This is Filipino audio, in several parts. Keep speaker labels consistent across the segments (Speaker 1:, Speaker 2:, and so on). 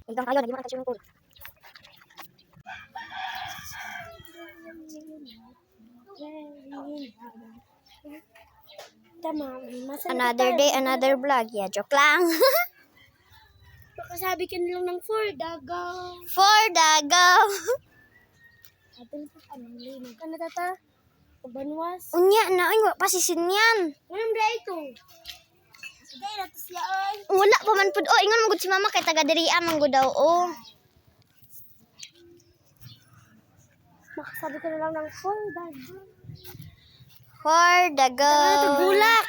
Speaker 1: Igang tayo, naging mga swimming pool. Another day, another vlog. Yeah, joke lang.
Speaker 2: Baka sabi ka nilang ng for Dagaw.
Speaker 1: For Dagaw.
Speaker 2: Atin sa kanilin. Ano tata? Kabanwas.
Speaker 1: Unya na, ay, wala pa sisin yan.
Speaker 2: Anong day ito? Sige, natos yan.
Speaker 1: Wala pa man po. Oh, ingon magud si mama kay taga diriya man gud daw. Oh.
Speaker 2: Baka sabi ka nilang ng for Dagaw.
Speaker 1: For Dagaw.
Speaker 2: Ito bulak.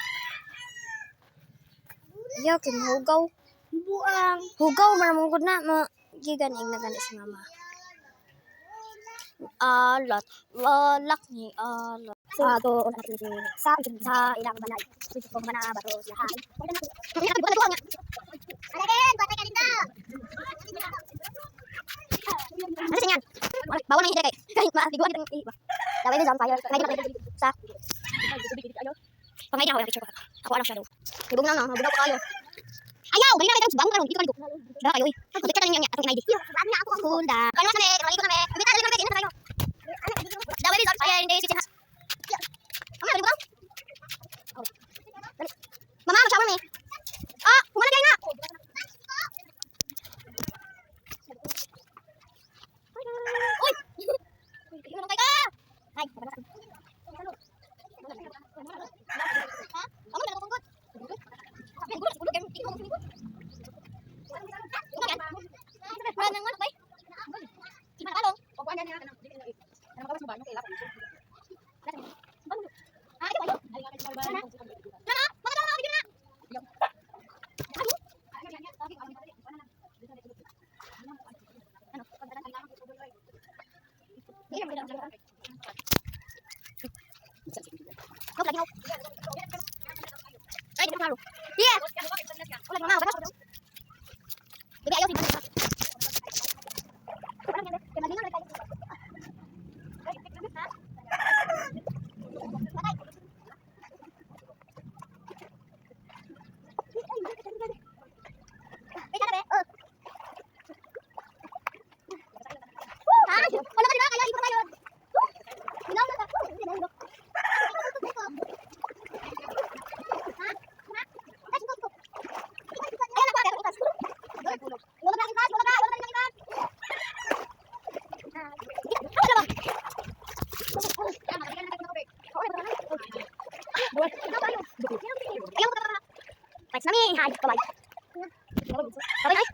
Speaker 1: Yo, kimhugaw.
Speaker 2: Buang.
Speaker 1: Hugaw man mo gud na mo. Gigan ing nagani si mama. Alat, lalak ni alat.
Speaker 2: Sa to una natin sa ilang balay. Sige ko mana bato siya.
Speaker 1: Alagen, batay ka din daw. Ano sa yan? Bawal na hindi kay. Kahit maatiguan itong iba. Daway ni John Fire. Ngayon na sa. Pangay na ako yung picture ko. Ako anak siya daw. Ibog na na, mabudaw ko kayo. Ayaw, balik na kayo sa bangka ron. Dito ka dito. Dala kayo eh. Picture na niya atong ID. Sabi na ako ang cool da. Kano kami, naligo kami. Bita na kami, ina tayo. Daway ni John Fire, hindi si Jas. Mama, balik mo. Mama, mag-shower me. Ah, kumana kayo na. Uy! Ano kayo ka? Ay, ha? Kamu na nakatungkot? Sabi, gulo, siguro kayo tingin mo sinigod. Wala nang ano, bay? Di ba nakalong?
Speaker 2: Pagkuhan na niya. Ano makawas mo ba? Ano kailan?
Speaker 1: Ah, ito kayo? Sana? Sana? Baka na, bigyan na! Ano? Hindi na, bigyan na. Huwag lagi mo. Ay, di na klaro. Yeah! Ulag mama, batas ko. Bibi, ayaw, siya. Thanks, Nami. Hi, bye-bye. Bye-bye.